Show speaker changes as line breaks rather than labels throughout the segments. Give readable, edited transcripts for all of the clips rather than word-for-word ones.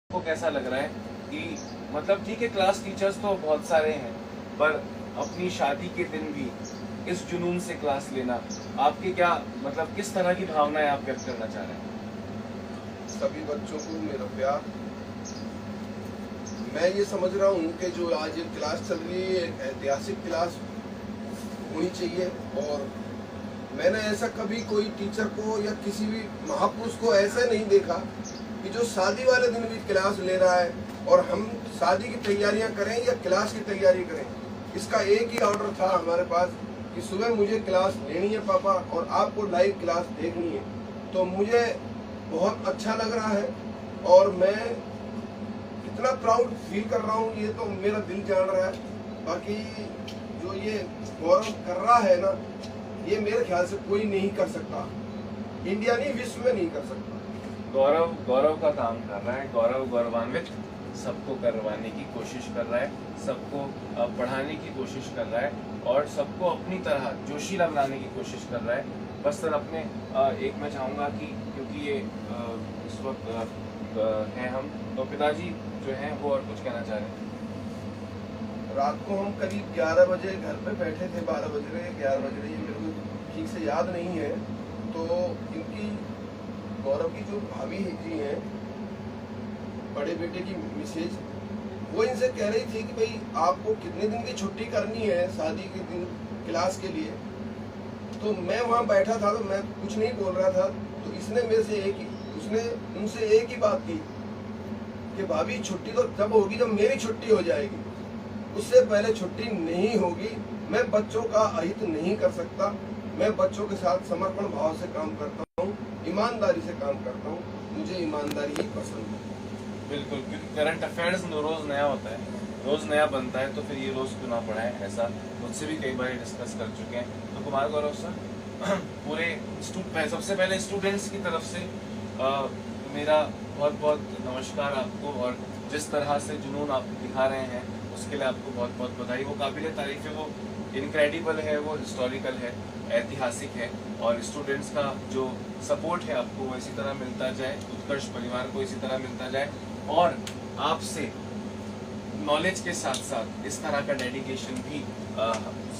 को कैसा लग रहा है कि मतलब ठीक है क्लास टीचर्स तो बहुत सारे हैं, पर अपनी शादी के दिन भी इस जुनून से क्लास लेना, आपके क्या मतलब किस तरह की भावनाएं आप व्यक्त करना चाह रहे हैं?
सभी बच्चों को मेरा प्यार। मैं ये समझ रहा हूँ कि जो आज ये क्लास चल रही है एक ऐतिहासिक क्लास होनी चाहिए, और मैंने ऐसा कभी कोई टीचर को या किसी भी महापुरुष को ऐसा नहीं देखा कि जो शादी वाले दिन भी क्लास ले रहा है, और हम शादी की तैयारियां करें या क्लास की तैयारी करें, इसका एक ही ऑर्डर था हमारे पास कि सुबह मुझे क्लास लेनी है पापा और आपको लाइव क्लास देखनी है। तो मुझे बहुत अच्छा लग रहा है और मैं कितना प्राउड फील कर रहा हूँ ये तो मेरा दिल जान रहा है। बाकी जो ये गौरव कर रहा है ना, ये मेरे ख्याल से कोई नहीं कर सकता, इंडिया नहीं विश्व में नहीं कर सकता।
गौरव गौरव का काम कर रहा है, गौरव गौरवान्वित सबको करवाने की कोशिश कर रहा है, सबको पढ़ाने की कोशिश कर रहा है और सबको अपनी तरह जोशीला बनाने की कोशिश कर रहा है। बस सर अपने एक मैं चाहूँगा कि क्योंकि ये इस वक्त हैं हम, तो पिताजी जो हैं वो और कुछ कहना चाह रहे हैं।
रात को हम करीब 11 बजे घर पे बैठे थे, 12 बज रहे 11 बज रहे, ये मेरे को ठीक से याद नहीं है। तो इनकी गौरव की जो भाभी जी हैं, बड़े बेटे की मिसेज, वो इनसे कह रही थी कि भाई आपको कितने दिन की छुट्टी करनी है शादी के दिन क्लास के लिए। तो मैं वहाँ बैठा था तो मैं कुछ नहीं बोल रहा था, तो इसने मेरे से उसने उनसे एक ही बात की कि भाभी छुट्टी तो तब होगी जब मेरी छुट्टी हो जाएगी, उससे पहले छुट्टी नहीं होगी। मैं बच्चों का अहित नहीं कर सकता, मैं बच्चों के साथ समर्पण भाव से काम करता हूँ, ईमानदारी से काम करता हूँ, मुझे ईमानदारी ही पसंद है।
बिल्कुल, क्योंकि करंट अफेयर्स रोज नया होता है, रोज नया बनता है, तो फिर ये रोज क्यों ना पढ़ाएं, ऐसा मुझसे भी कई बार डिस्कस कर चुके हैं। तो कुमार गौरव सर पूरे सबसे पहले स्टूडेंट्स की तरफ से मेरा बहुत बहुत नमस्कार आपको, और जिस तरह से जुनून आप दिखा रहे हैं उसके लिए आपको बहुत बहुत बधाई। वो काबिल तारीफ है, वो इनक्रेडिबल है, वो हिस्टोरिकल है, ऐतिहासिक है, और स्टूडेंट्स का जो सपोर्ट है आपको वो इसी तरह मिलता जाए, उत्कर्ष परिवार को इसी तरह मिलता जाए, और आपसे नॉलेज के साथ साथ इस तरह का डेडिकेशन भी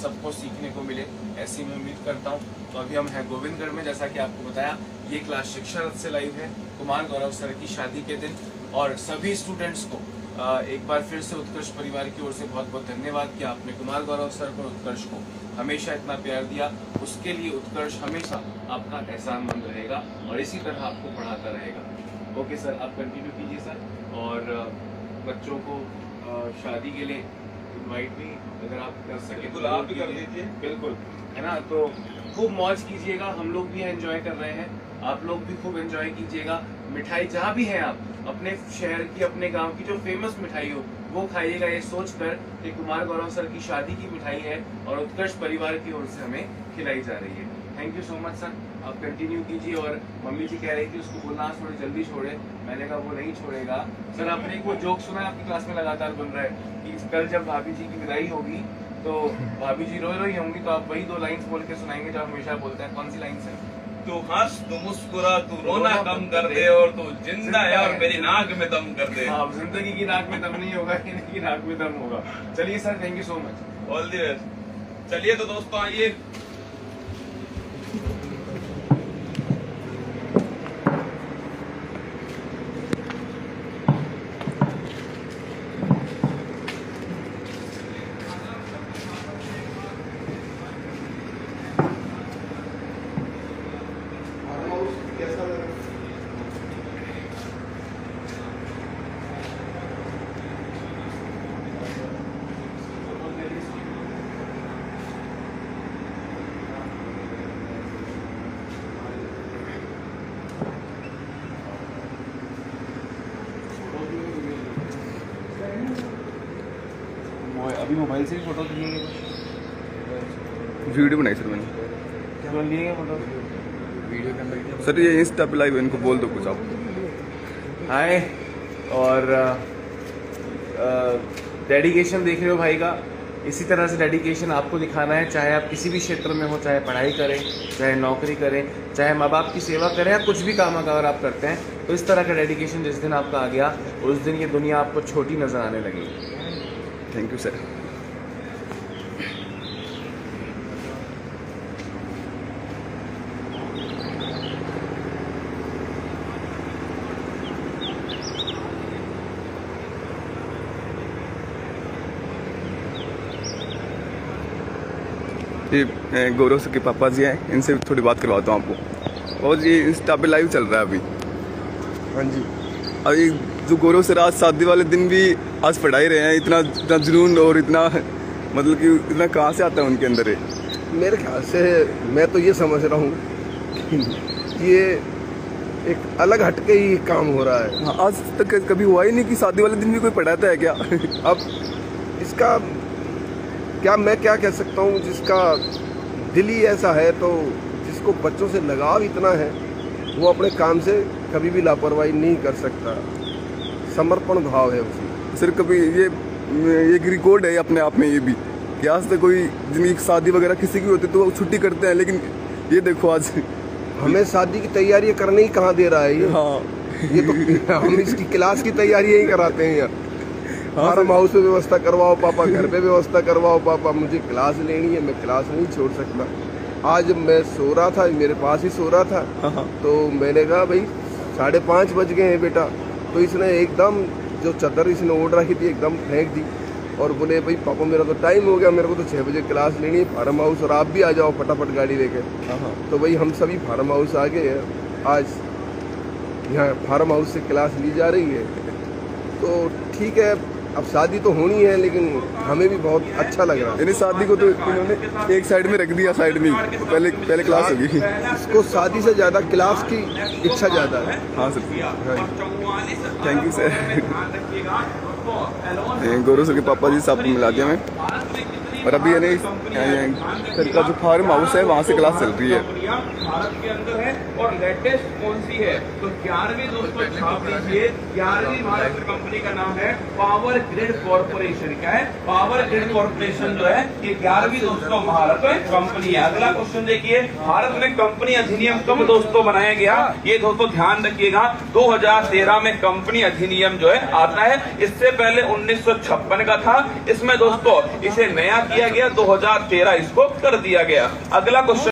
सबको सीखने को मिले, ऐसी मैं उम्मीद करता हूँ। तो अभी हम हैं गोविंदगढ़ में, जैसा कि आपको बताया ये क्लास शिक्षा रथ से लाइव है कुमार गौरव सर की शादी के दिन, और सभी स्टूडेंट्स को एक बार फिर से उत्कर्ष परिवार की ओर से बहुत बहुत धन्यवाद कि आपने कुमार गौरव सर को, उत्कर्ष को हमेशा इतना प्यार दिया। उसके लिए उत्कर्ष हमेशा आपका एहसानमंद रहेगा और इसी तरह आपको पढ़ाता रहेगा। ओके सर, आप कंटिन्यू कीजिए सर, और बच्चों को शादी के लिए इनवाइट भी अगर आप कर सके
बिल्कुल आप भी कर दीजिए।
बिल्कुल, है ना। तो खूब मौज कीजिएगा, हम लोग भी एंजॉय कर रहे हैं, आप लोग भी खूब एंजॉय कीजिएगा। मिठाई जहाँ भी है आप अपने शहर की, अपने गांव की जो फेमस मिठाई हो वो खाइएगा, ये सोचकर कि कुमार गौरव सर की शादी की मिठाई है और उत्कर्ष परिवार की ओर से हमें खिलाई जा रही है। Thank you so much sir, आप कंटिन्यू कीजिए। और मम्मी जी कह रही थी उसको बोलना थोड़ी जल्दी छोड़े, मैंने कहा वो नहीं छोड़ेगा सर। आपने एक वो जोक सुना है, आपकी क्लास में लगातार बन रहा है कि कल जब भाभी जी की विदाई होगी तो भाभी जी रोई रोई होंगी, तो आप वही 2 लाइन्स बोल के सुनाएंगे जो हमेशा बोलते हैं। कौन सी लाइन है?
तू हंस, तू मुस्कुरा, तू रोना कम कर दे, और तू जिंदा है और मेरी नाक में दम कर दे।
हाँ, जिंदगी की नाक में दम नहीं होगा, इनकी नाक में दम होगा। चलिए sir, thank you so much,
all the best. चलिए तो दोस्तों आइए
कैसा लगा?
अभी मोबाइल से ही फोटो लिए,
वीडियो बनाई सर मैंने।
क्या लिए फोटो?
वीडियो के अंदर सर ये इंस्टा पे लाइव है, इनको बोल दो कुछ आप।
हाय, और डेडिकेशन देख रहे हो भाई का, इसी तरह से डेडिकेशन आपको दिखाना है, चाहे आप किसी भी क्षेत्र में हो, चाहे पढ़ाई करें, चाहे नौकरी करें, चाहे माँ बाप की सेवा करें, या कुछ भी काम अगर आप करते हैं, तो इस तरह का डेडिकेशन जिस दिन आपका आ गया, उस दिन ये दुनिया आपको छोटी नज़र आने लगेगी।
Thank you sir. ये गौरव सर के पापा जी हैं, इनसे थोड़ी बात करवाता हूँ आपको। और ये इंस्टा पे लाइव चल रहा है अभी।
हाँ जी।
अभी जो गौरव सर आज शादी वाले दिन भी आज पढ़ाई रहे हैं, इतना इतना जुनून और इतना मतलब कि इतना कहाँ से आता है उनके अंदर है?
मेरे ख्याल से मैं तो ये समझ रहा हूँ कि ये एक अलग हटके ही काम हो रहा है।
हाँ, आज तक कभी हुआ ही नहीं कि शादी वाले दिन भी कोई पढ़ाता है क्या?
अब इसका मैं क्या कह सकता हूँ, जिसका दिल ही ऐसा है, तो जिसको बच्चों से लगाव इतना है, वो अपने काम से कभी भी लापरवाही नहीं कर सकता। समर्पण भाव है उसमें।
सर कभी ये एक रिकॉर्ड है अपने आप में ये भी कि आज तक कोई जिनकी शादी वगैरह किसी की होती तो वो छुट्टी करते हैं, लेकिन ये देखो आज
हमें शादी की तैयारी करने ही कहाँ दे रहा है ये।
हाँ
ये तो हम इसकी क्लास की तैयारी ही कराते हैं यार। फार्म हाउस में व्यवस्था करवाओ पापा, घर पे व्यवस्था करवाओ पापा, मुझे क्लास लेनी है, मैं क्लास नहीं छोड़ सकता। आज मैं सो रहा था, मेरे पास ही सो रहा था, तो मैंने कहा भाई 5:30 बज गए हैं बेटा, तो इसने एकदम जो चादर इसने ओढ़ रखी थी एकदम फेंक दी और बोले भाई पापा मेरा तो टाइम हो गया, मेरे को तो 6 बजे क्लास लेनी है फार्म हाउस, और आप भी आ जाओ फटाफट गाड़ी लेके। तो भाई हम सभी फार्म हाउस आ गए हैं। आज यहाँ फार्म हाउस से क्लास ली जा रही है, तो ठीक है अब शादी तो होनी है, लेकिन हमें भी बहुत अच्छा लग रहा है।
यानी शादी को तो इन्होंने एक साइड में रख दिया, साइड में पहले क्लास होगी।
इसको शादी से ज़्यादा क्लास की इच्छा ज़्यादा है।
हाँ sir, thank you sir. Gaurav sir के पापा जी साहब को मिला दिया मैं, और अभी यानी सर का जो फार्म हाउस है वहाँ से क्लास चल रही है।
भारत के अंदर है और लेटेस्ट कौन सी है, तो 11वीं दोस्तों छाप लीजिए। 11वीं भारत कंपनी का नाम है पावर ग्रिड कॉर्पोरेशन। क्या है? पावर ग्रिड कॉर्पोरेशन जो है ये 11वीं दोस्तों भारत में कंपनी है। अगला क्वेश्चन देखिए, भारत में कंपनी अधिनियम कब दोस्तों बनाया गया? ये दोस्तों ध्यान रखिएगा, 2013 में कंपनी अधिनियम जो है आता है। इससे पहले 1956 का था। इसमें दोस्तों इसे नया किया गया, 2013 इसको कर दिया गया। अगला क्वेश्चन